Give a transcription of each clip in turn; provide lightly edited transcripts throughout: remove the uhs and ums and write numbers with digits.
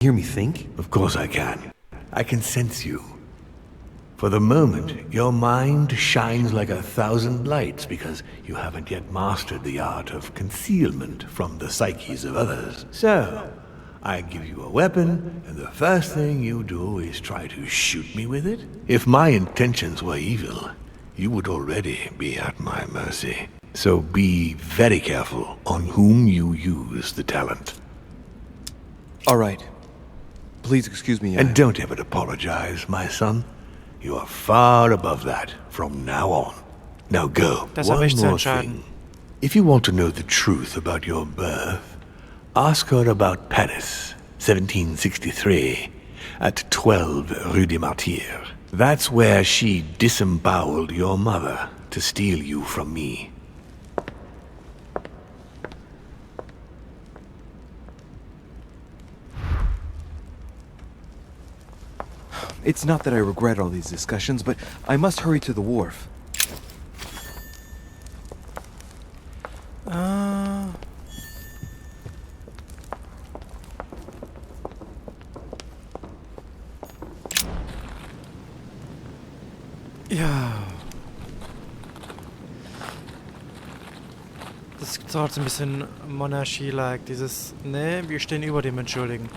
hear me think? Of course I can. I can sense you. For the moment, your mind shines like 1,000 lights because you haven't yet mastered the art of concealment from the psyches of others. So, I give you a weapon, and the first thing you do is try to shoot me with it? If my intentions were evil, you would already be at my mercy. So be very careful on whom you use the talent. All right. Please excuse me. And don't ever apologize, my son. You are far above that from now on. Now go. One more thing. If you want to know the truth about your birth, ask her about Paris, 1763, at 12 Rue des Martyrs. That's where she disemboweled your mother to steal you from me. It's not that I regret all these discussions, but I must hurry to the wharf. Ja. Das ist halt so ein bisschen Monarchie-like, dieses, ne, wir stehen über dem Entschuldigen.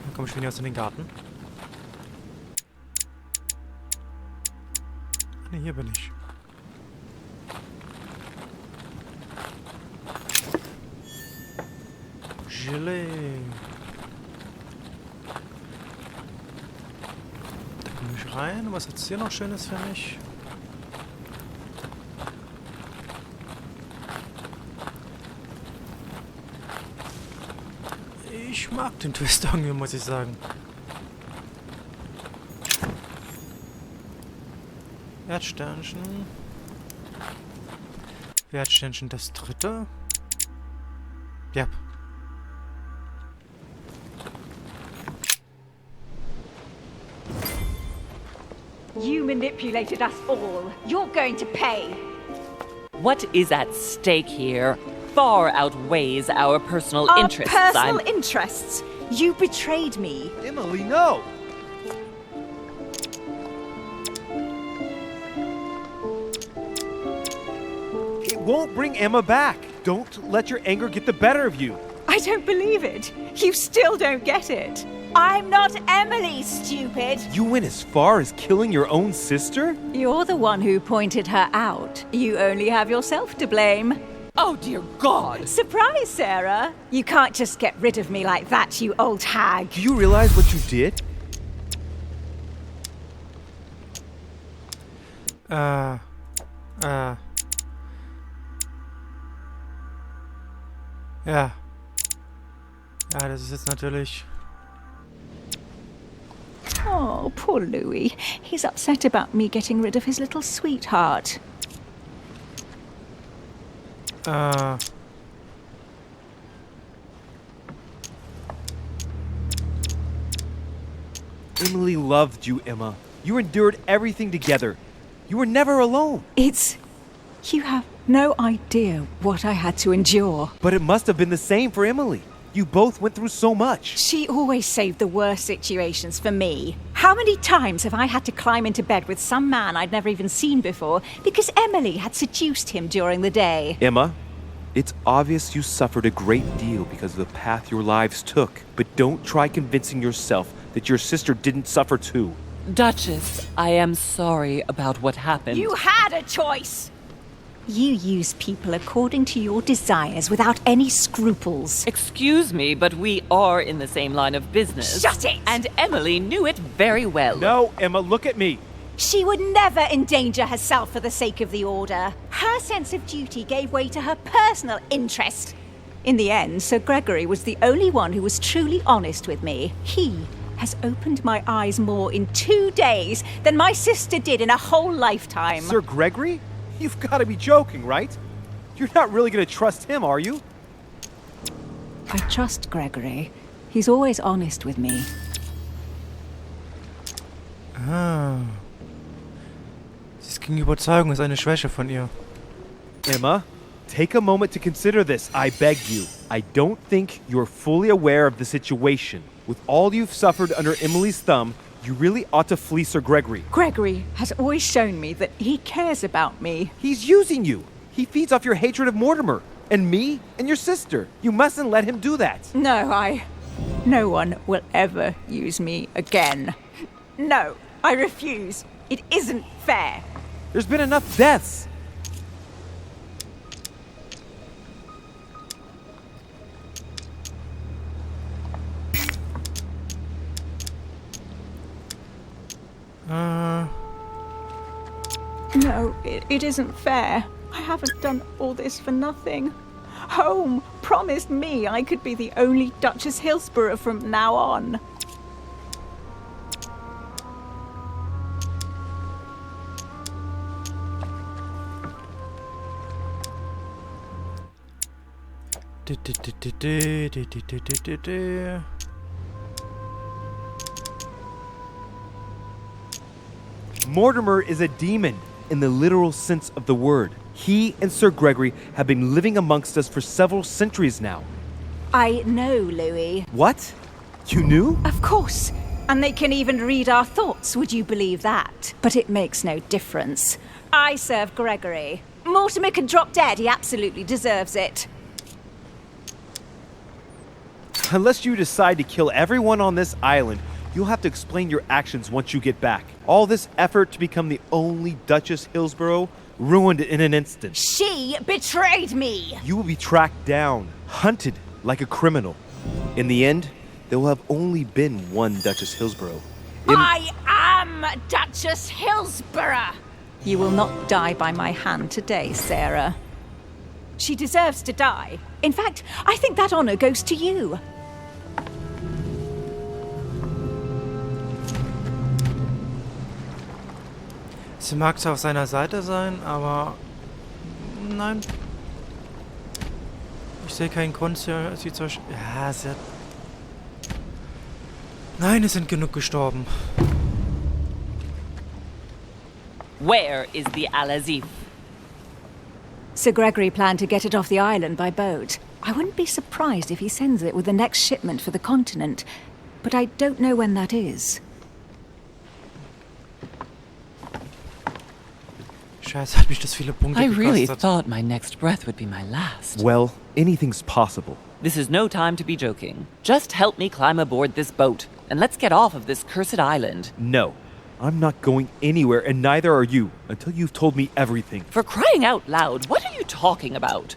Dann komme ich wieder aus in den Garten. Ne, hier bin ich. Gelee. Da komme ich rein. Was hat's hier noch Schönes für mich? Ich mag den Twist irgendwie, muss ich sagen. Erdsternchen. Erdsternchen das dritte. Ja. You manipulated us all. You're going to pay. What is at stake here far outweighs our personal interests. Our personal interests? You betrayed me. Emily, no! It won't bring Emma back. Don't let your anger get the better of you. I don't believe it. You still don't get it. I'm not Emily, stupid. You went as far as killing your own sister? You're the one who pointed her out. You only have yourself to blame. Oh, dear God! Surprise, Sarah. You can't just get rid of me like that, you old hag. Do you realize what you did? Ja, das ist jetzt natürlich... Oh, poor Louis. He's upset about me getting rid of his little sweetheart. Emily loved you, Emma. You endured everything together. You were never alone. You have no idea what I had to endure. But it must have been the same for Emily. You both went through so much. She always saved the worst situations for me. How many times have I had to climb into bed with some man I'd never even seen before because Emily had seduced him during the day? Emma, it's obvious you suffered a great deal because of the path your lives took. But don't try convincing yourself that your sister didn't suffer too. Duchess, I am sorry about what happened. You had a choice! You use people according to your desires without any scruples. Excuse me, but we are in the same line of business. Shut it! And Emily knew it very well. No, Emma, look at me. She would never endanger herself for the sake of the Order. Her sense of duty gave way to her personal interest. In the end, Sir Gregory was the only one who was truly honest with me. He has opened my eyes more in 2 days than my sister did in a whole lifetime. Sir Gregory? You've got to be joking, right? You're not really going to trust him, are you? I trust Gregory. He's always honest with me. Sie ist gegen Überzeugung, ist eine Schwäche von ihr. Emma, take a moment to consider this, I beg you. I don't think you're fully aware of the situation. With all you've suffered under Emily's thumb, you really ought to flee Sir Gregory. Gregory has always shown me that he cares about me. He's using you. He feeds off your hatred of Mortimer, and me, and your sister. You mustn't let him do that. No one will ever use me again. No, I refuse. It isn't fair. There's been enough deaths. No, it isn't fair. I haven't done all this for nothing. Home promised me I could be the only Duchess Hillsborough from now on. Mortimer is a demon in the literal sense of the word. He and Sir Gregory have been living amongst us for several centuries now. I know, Louis. What? You knew? Of course. And they can even read our thoughts, would you believe that? But it makes no difference. I serve Gregory. Mortimer can drop dead, he absolutely deserves it. Unless you decide to kill everyone on this island, you'll have to explain your actions once you get back. All this effort to become the only Duchess Hillsborough ruined in an instant. She betrayed me! You will be tracked down, hunted like a criminal. In the end, there will have only been one Duchess Hillsborough. I am Duchess Hillsborough! You will not die by my hand today, Sarah. She deserves to die. In fact, I think that honor goes to you. Sie mag zwar auf seiner Seite sein, aber nein. Ich sehe keinen Grund, sie zu... Ja, sie hat... Nein, es sind genug gestorben. Where is the Al-Azif? Sir Gregory planned to get it off the island by boat. I wouldn't be surprised if he sends it with the next shipment for the continent, but I don't know when that is. Scheiße, hat mich das viele Punkte I really gekostet. thought my next breath would be my last. Well, anything's possible. This is no time to be joking. Just help me climb aboard this boat, and let's get off of this cursed island. No, I'm not going anywhere, and neither are you, until you've told me everything. For crying out loud, what are you talking about?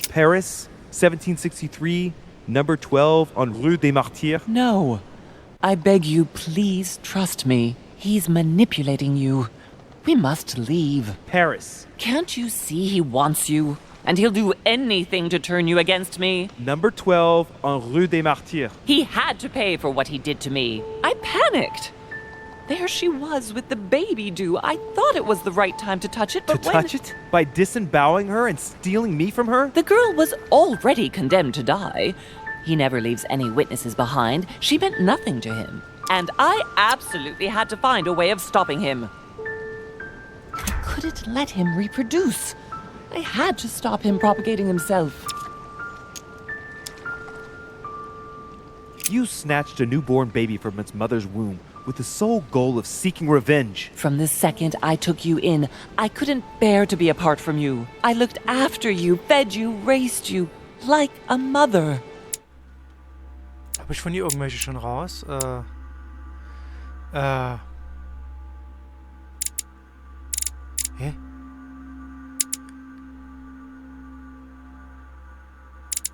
Paris, 1763, number 12 on Rue des Martyrs. No. I beg you, please trust me. He's manipulating you. We must leave. Paris, Can't you see he wants you? And he'll do anything to turn you against me. number 12 on Rue des Martyrs. He had to pay for what he did to me. I panicked. There she was with the baby due. I thought it was the right time to touch it, To but when... touch it? By disemboweling her and stealing me from her? The girl was already condemned to die. He never leaves any witnesses behind. She meant nothing to him. And I absolutely had to find a way of stopping him. I couldn't let him reproduce. I had to stop him propagating himself. You snatched a newborn baby from its mother's womb with the sole goal of seeking revenge. From the second I took you in, I couldn't bear to be apart from you. I looked after you, fed you, raised you, like a mother. Habe ich von ihr irgendwelche schon raus? Hä?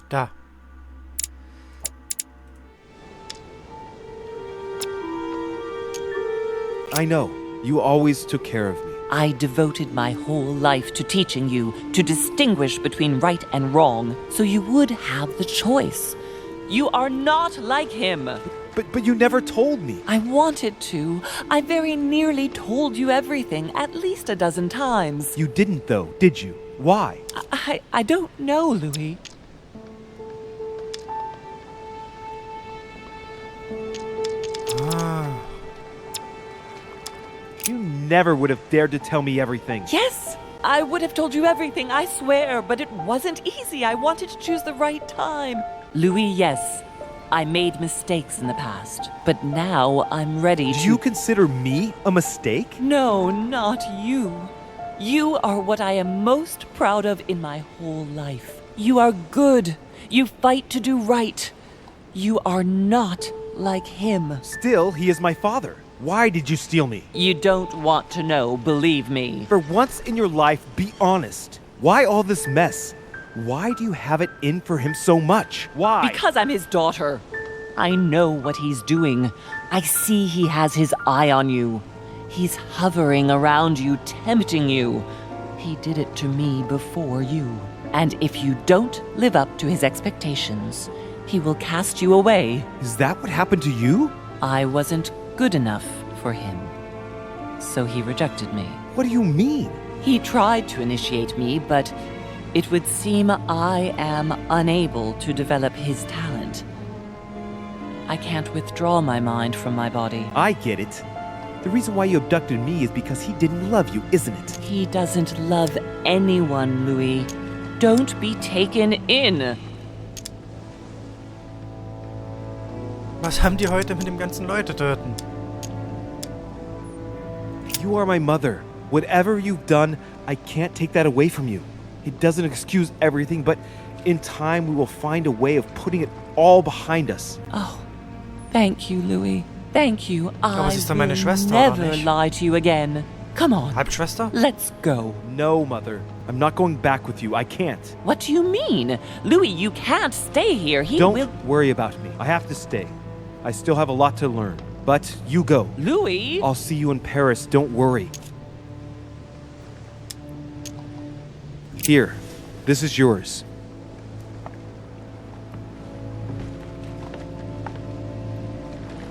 Da. I know, you always took care of me. I devoted my whole life to teaching you to distinguish between right and wrong, so you would have the choice. You are not like him. But you never told me. I wanted to. I very nearly told you everything, at least a dozen times. You didn't though, did you? Why? I don't know, Louis. You never would have dared to tell me everything. Yes, I would have told you everything, I swear, but it wasn't easy. I wanted to choose the right time. Louis, yes, I made mistakes in the past, but now I'm ready to... Do you consider me a mistake? No, not you. You are what I am most proud of in my whole life. You are good. You fight to do right. You are not like him. Still, he is my father. Why did you steal me? You don't want to know, believe me. For once in your life, be honest. Why all this mess? Why do you have it in for him so much? Why? Because I'm his daughter. I know what he's doing. I see he has his eye on you. He's hovering around you, tempting you. He did it to me before you. And if you don't live up to his expectations, he will cast you away. Is that what happened to you? I wasn't good enough for him, so he rejected me. What do you mean? He tried to initiate me, but it would seem I am unable to develop his talent. I can't withdraw my mind from my body. I get it. The reason why you abducted me is because he didn't love you, isn't it? He doesn't love anyone, Louis. Don't be taken in. Was haben die heute mit dem ganzen Leute töten? You are my mother. Whatever you've done, I can't take that away from you. It doesn't excuse everything, but in time we will find a way of putting it all behind us. Oh, thank you, Louis. Thank you. Aber sie ist doch meine I will Schwester, oder never nicht? lie to you again. Come on, Halbschwester? let's go. No, Mother. I'm not going back with you. I can't. What do you mean? Louis, you can't stay here. He Don't will... worry about me. I have to stay. I still have a lot to learn. But you go. Louis? I'll see you in Paris. Don't worry. Here. This is yours.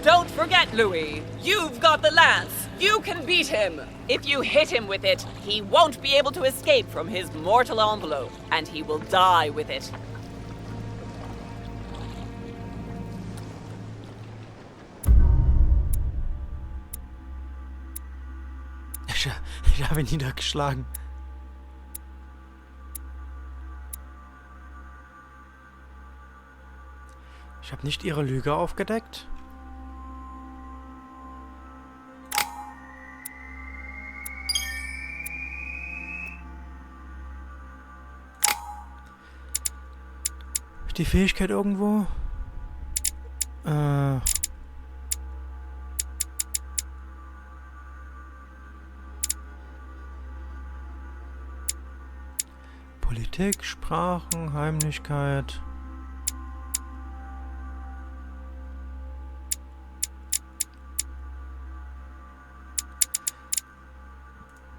Don't forget, Louis. You've got the lance. You can beat him. If you hit him with it, he won't be able to escape from his mortal envelope, and he will die with it. Ich habe ihn niedergeschlagen. Ich habe nicht ihre Lüge aufgedeckt. Ist die Fähigkeit irgendwo? Politik, Sprachen, Heimlichkeit.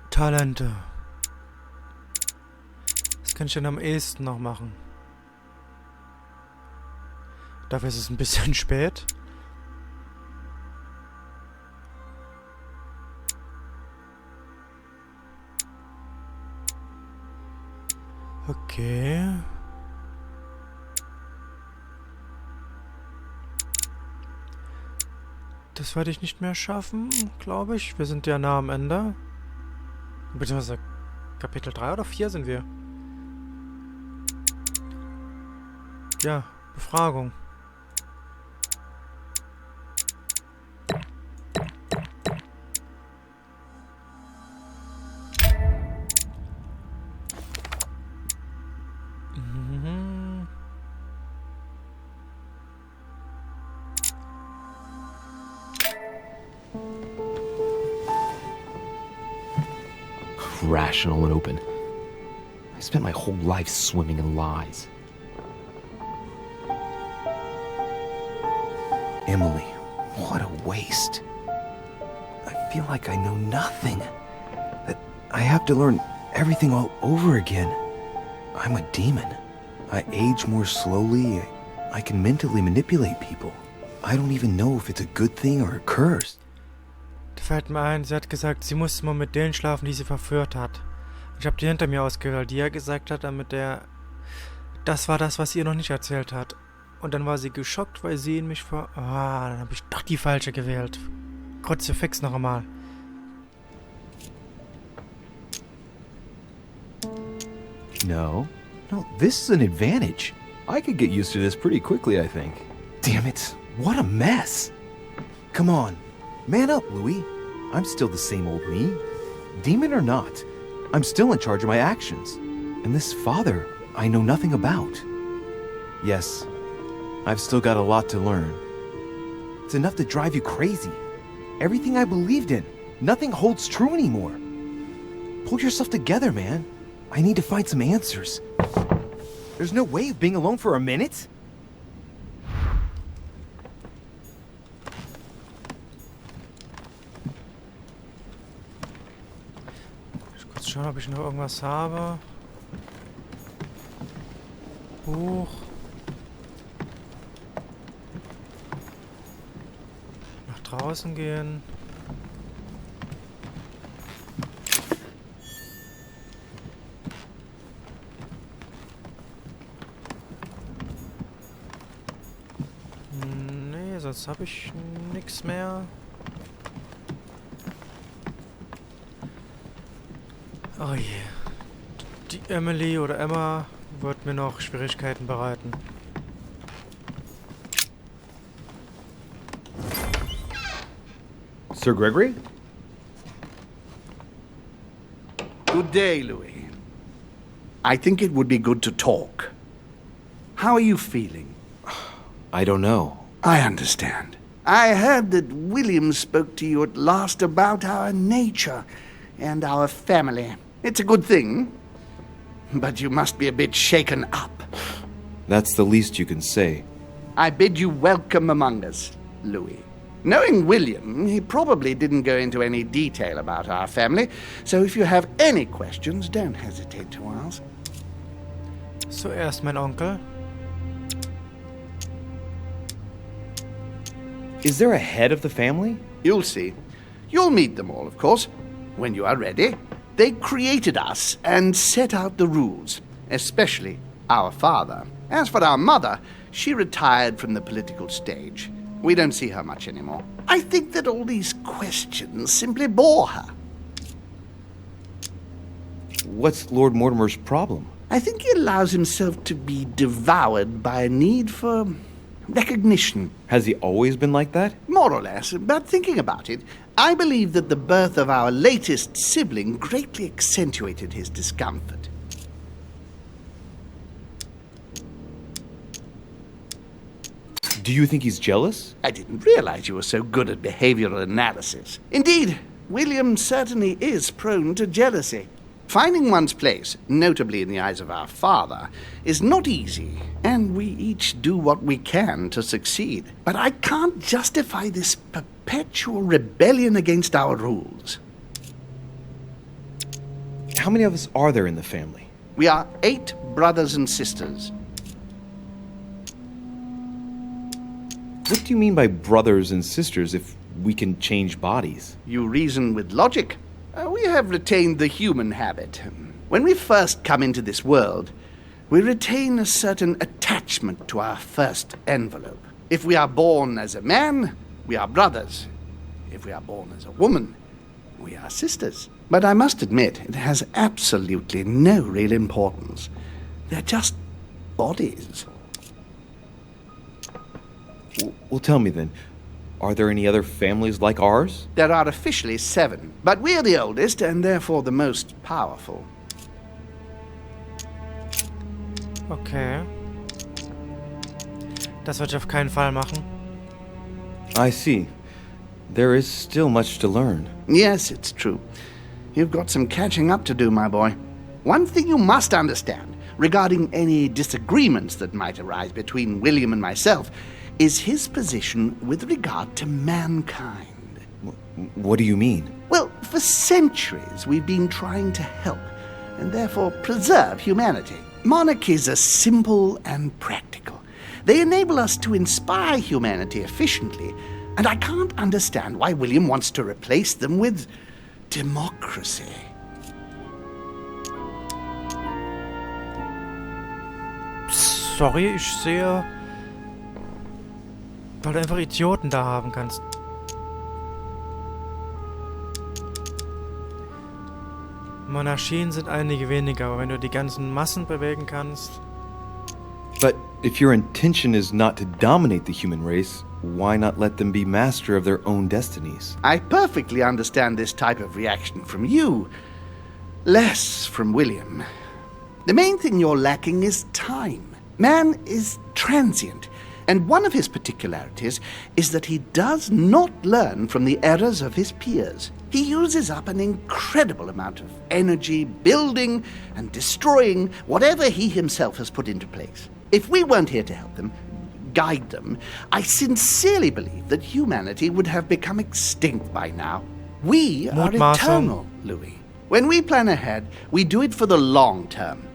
Talente. Was kann ich denn am ehesten noch machen? Dafür ist es ein bisschen spät. Okay. Das werde ich nicht mehr schaffen, glaube ich. Wir sind ja nah am Ende. Beziehungsweise Kapitel 3 oder 4 sind wir. Ja, Befragung. Rational and open. I spent my whole life swimming in lies. Emily, what a waste. I feel like I know nothing. That I have to learn everything all over again. I'm a demon. I age more slowly. I can mentally manipulate people. I don't even know if it's a good thing or a curse. Da fällt mir ein, sie hat gesagt, sie musste mal mit denen schlafen, die sie verführt hat. Ich habe die hinter mir ausgewählt, die er gesagt hat, damit der... Das war das, was sie ihr noch nicht erzählt hat. Und dann war sie geschockt, weil sie ihn mich vor... Ah, dann habe ich doch die falsche gewählt. Kruzifix noch einmal. No. No, this is an advantage. I could get used to this pretty quickly, I think. Damn it. What a mess. Come on. Man up, Louis. I'm still the same old me. Demon or not, I'm still in charge of my actions. And this father, I know nothing about. Yes, I've still got a lot to learn. It's enough to drive you crazy. Everything I believed in, nothing holds true anymore. Pull yourself together, man. I need to find some answers. There's no way of being alone for a minute. Kurz schauen, ob ich noch irgendwas habe. Buch. Nach draußen gehen. Nee, sonst habe ich nichts mehr. Oh je. Die Emily oder Emma wird mir noch Schwierigkeiten bereiten. Sir Gregory? Good day, Louis. I think it would be good to talk. How are you feeling? I don't know. I understand. I heard that William spoke to you at last about our nature and our family. It's a good thing, but you must be a bit shaken up. That's the least you can say. I bid you welcome among us, Louis. Knowing William, he probably didn't go into any detail about our family, so if you have any questions, don't hesitate to ask. Zuerst mein Onkel. Is there a head of the family? You'll see. You'll meet them all, of course, when you are ready. They created us and set out the rules, especially our father. As for our mother, she retired from the political stage. We don't see her much anymore. I think that all these questions simply bore her. What's Lord Mortimer's problem? I think he allows himself to be devoured by a need for recognition. Has he always been like that? More or less, but thinking about it, I believe that the birth of our latest sibling greatly accentuated his discomfort. Do you think he's jealous? I didn't realize you were so good at behavioral analysis. Indeed, William certainly is prone to jealousy. Finding one's place, notably in the eyes of our father, is not easy, and we each do what we can to succeed. But I can't justify this perpetual rebellion against our rules. How many of us are there in the family? We are 8 brothers and sisters. What do you mean by brothers and sisters if we can change bodies? You reason with logic. We have retained the human habit. When we first come into this world, we retain a certain attachment to our first envelope. If we are born as a man, we are brothers. If we are born as a woman, we are sisters. But I must admit, it has absolutely no real importance. They're just bodies. Well, tell me then, are there any other families like ours? There are officially 7, but we're the oldest and therefore the most powerful. Okay. Das würde ich auf keinen Fall machen. I see. There is still much to learn. Yes, it's true. You've got some catching up to do, my boy. One thing you must understand, regarding any disagreements that might arise between William and myself, is his position with regard to mankind. What do you mean? Well, for centuries we've been trying to help, and therefore preserve humanity. Monarchies are simple and practical. They enable us to inspire humanity efficiently, and I can't understand why William wants to replace them with democracy. Sorry, ich sehe... Weil du einfach Idioten da haben kannst. Monarchien sind einige weniger, aber wenn du die ganzen Massen bewegen kannst... But if your intention is not to dominate the human race, why not let them be master of their own destinies? I perfectly understand this type of reaction from you. Less from William. The main thing you're lacking is time. Man is transient, and one of his particularities is that he does not learn from the errors of his peers. He uses up an incredible amount of energy building and destroying whatever he himself has put into place. If we weren't here to help them, guide them, I sincerely believe that humanity would have become extinct by now. We are eternal, Louis. When we plan ahead, we do it for the long term.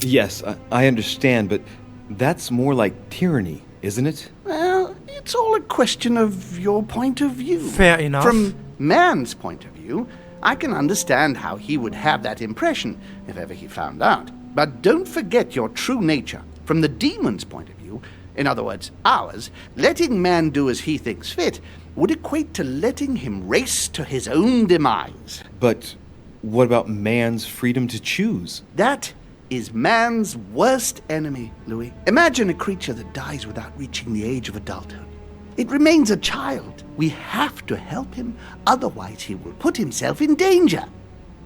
Yes, I understand, but that's more like tyranny, isn't it? Well, it's all a question of your point of view. Fair enough. From man's point of view, I can understand how he would have that impression, if ever he found out. But don't forget your true nature. From the demon's point of view, in other words, ours, letting man do as he thinks fit would equate to letting him race to his own demise. But what about man's freedom to choose? That is man's worst enemy, Louis. Imagine a creature that dies without reaching the age of adulthood. It remains a child. We have to help him, otherwise he will put himself in danger.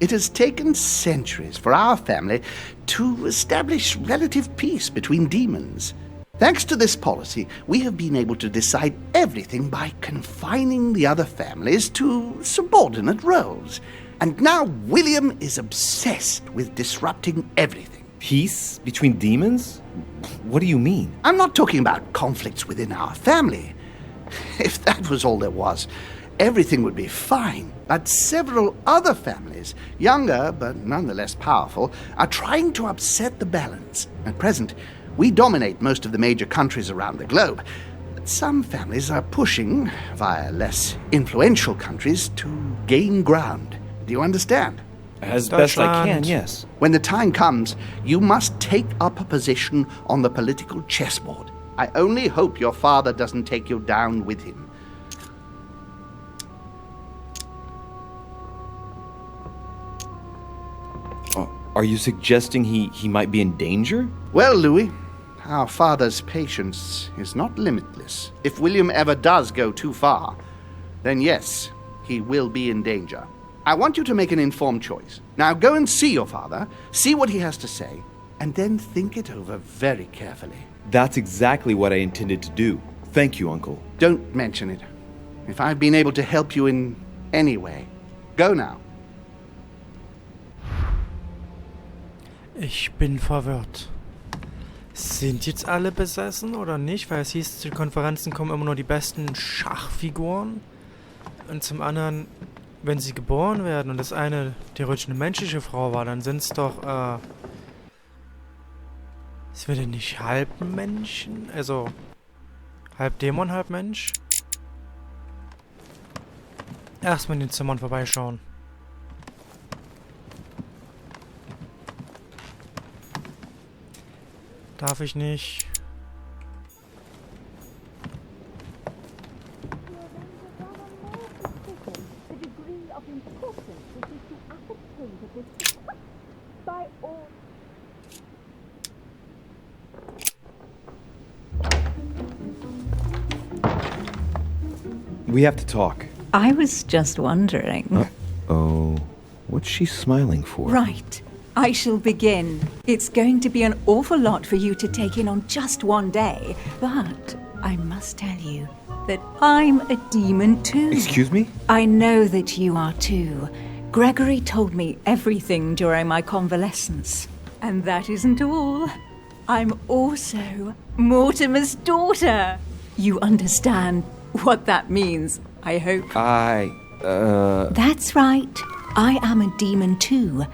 It has taken centuries for our family to establish relative peace between demons. Thanks to this policy, we have been able to decide everything by confining the other families to subordinate roles. And now William is obsessed with disrupting everything. Peace between demons? What do you mean? I'm not talking about conflicts within our family. If that was all there was, everything would be fine. But several other families, younger but nonetheless powerful, are trying to upset the balance. At present, we dominate most of the major countries around the globe. But some families are pushing, via less influential countries, to gain ground. Do you understand? As best I can, yes. When the time comes, you must take up a position on the political chessboard. I only hope your father doesn't take you down with him. Are you suggesting he might be in danger? Well, Louis, our father's patience is not limitless. If William ever does go too far, then yes, he will be in danger. I want you to make an informed choice. Now go and see your father, see what he has to say, and then think it over very carefully. That's exactly what I intended to do. Thank you, Uncle. Don't mention it. If I've been able to help you in any way, go now. Ich bin verwirrt. Sind jetzt alle besessen oder nicht? Weil es hieß, zu Konferenzen kommen immer nur die besten Schachfiguren. Und zum anderen, wenn sie geboren werden und das eine theoretisch eine menschliche Frau war, dann sind es doch, es wird ja nicht halb Menschen, also halb Dämon, halb Mensch. Erstmal in den Zimmern vorbeischauen. Darf ich nicht. We have to talk. I was just wondering. Oh, what's she smiling for? Right. I shall begin. It's going to be an awful lot for you to take in on just one day, but I must tell you that I'm a demon too. Excuse me? I know that you are too. Gregory told me everything during my convalescence. And that isn't all. I'm also Mortimer's daughter. You understand what that means, I hope. That's right. I am a demon too.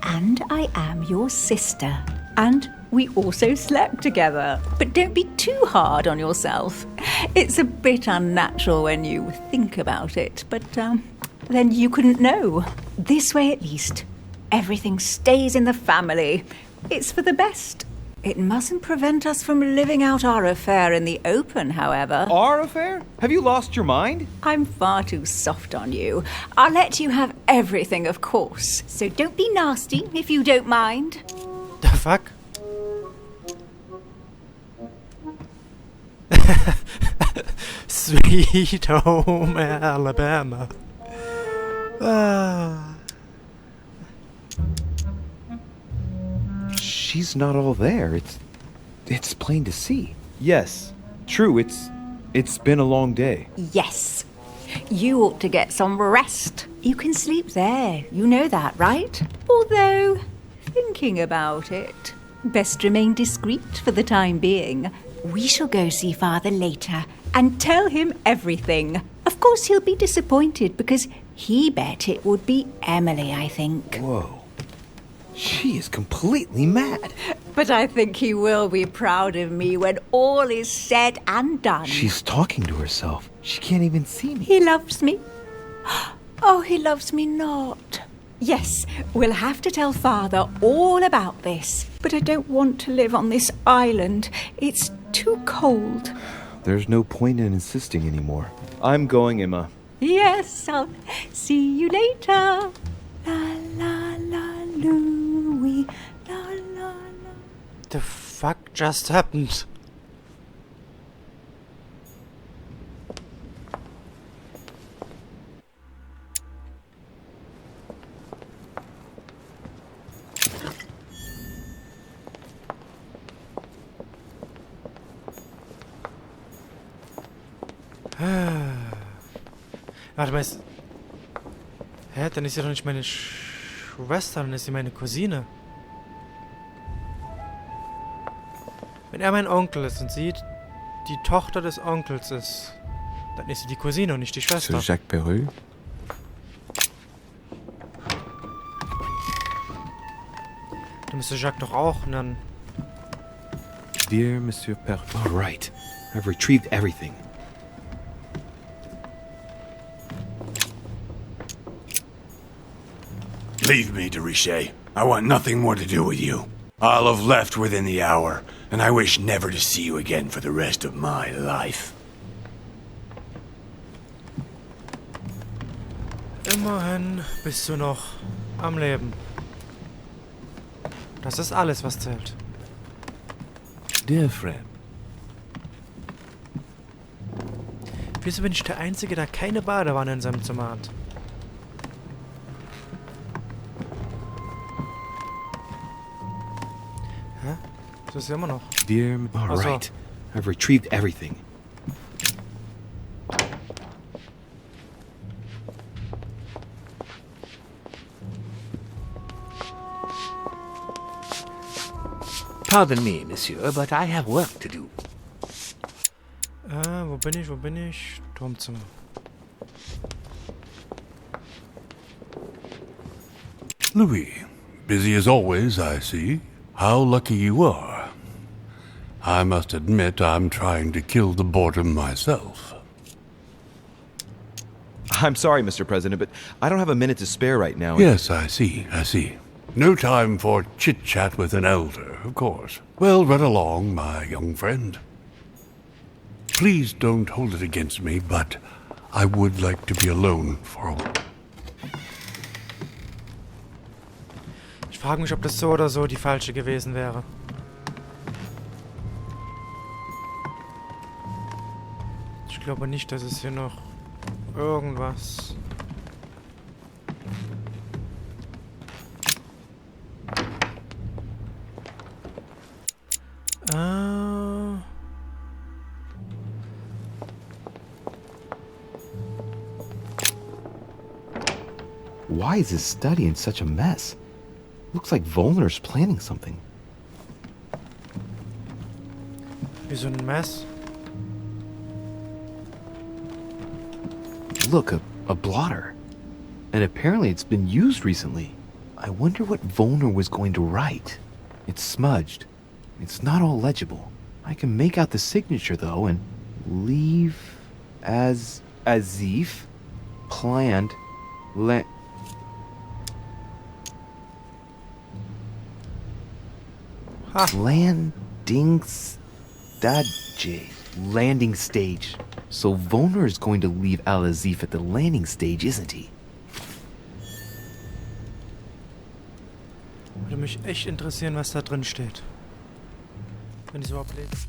And I am your sister. And we also slept together. But don't be too hard on yourself. It's a bit unnatural when you think about it. But then you couldn't know. This way at least, everything stays in the family. It's for the best. It mustn't prevent us from living out our affair in the open, however. Our affair? Have you lost your mind? I'm far too soft on you. I'll let you have everything, of course. So don't be nasty, if you don't mind. The fuck? Sweet home Alabama. Ah. She's not all there. It's plain to see. Yes, true, it's been a long day. Yes. You ought to get some rest. You can sleep there. You know that, right? Although, thinking about it, best remain discreet for the time being. We shall go see Father later and tell him everything. Of course, he'll be disappointed because he bet it would be Emily, I think. Whoa. She is completely mad. But I think he will be proud of me when all is said and done. She's talking to herself. She can't even see me. He loves me. Oh, he loves me not. Yes, we'll have to tell Father all about this. But I don't want to live on this island. It's too cold. There's no point in insisting anymore. I'm going, Emma. Yes, I'll see you later. La la la Louie. La la la. The fuck just happened? Warte mal, hä? Dann ist sie doch nicht meine Schwester, dann ist sie meine Cousine. Wenn er mein Onkel ist und sie die Tochter des Onkels ist, dann ist sie die Cousine und nicht die Schwester. Monsieur Jacques Perreux? Dann müsste Jacques doch auch, und dann... Dear Monsieur Perreux. All right. I've retrieved everything. Leave me, de Richet. I want nothing more to do with you. I'll have left within the hour, and I wish never to see you again for the rest of my life. Immerhin bist du noch am Leben. Das ist alles, was zählt. Dear friend. Wieso bin ich der Einzige, der keine Badewanne in seinem Zimmer hat? Hä? Das ist ja immer noch. Dear... All Ach so. right. I've retrieved everything. Pardon me, monsieur, but I have work to do. Wo bin ich? Turmzimmer. Louis, busy as always, I see. How lucky you are. I must admit I'm trying to kill the boredom myself. I'm sorry, Mr. President, but I don't have a minute to spare right now. Yes, I see. No time for chit-chat with an elder, of course. Well, run along, my young friend. Please don't hold it against me, but I would like to be alone for a while. Ich frage mich, ob das so oder so die falsche gewesen wäre. Ich glaube nicht, dass es hier noch irgendwas... Why is his study in such a mess? Looks like Volner's planning something. Wie so ein Mess. Look, a blotter. And apparently it's been used recently. I wonder what Volner was going to write. It's smudged. It's not all legible. I can make out the signature, though, and leave as if planned. Ha. Landing stage. Landing stage. So Voner is going to leave Al-Azif at the landing stage, isn't he? Würde mich echt interessieren, was da drin steht. Wenn ich es überhaupt lese.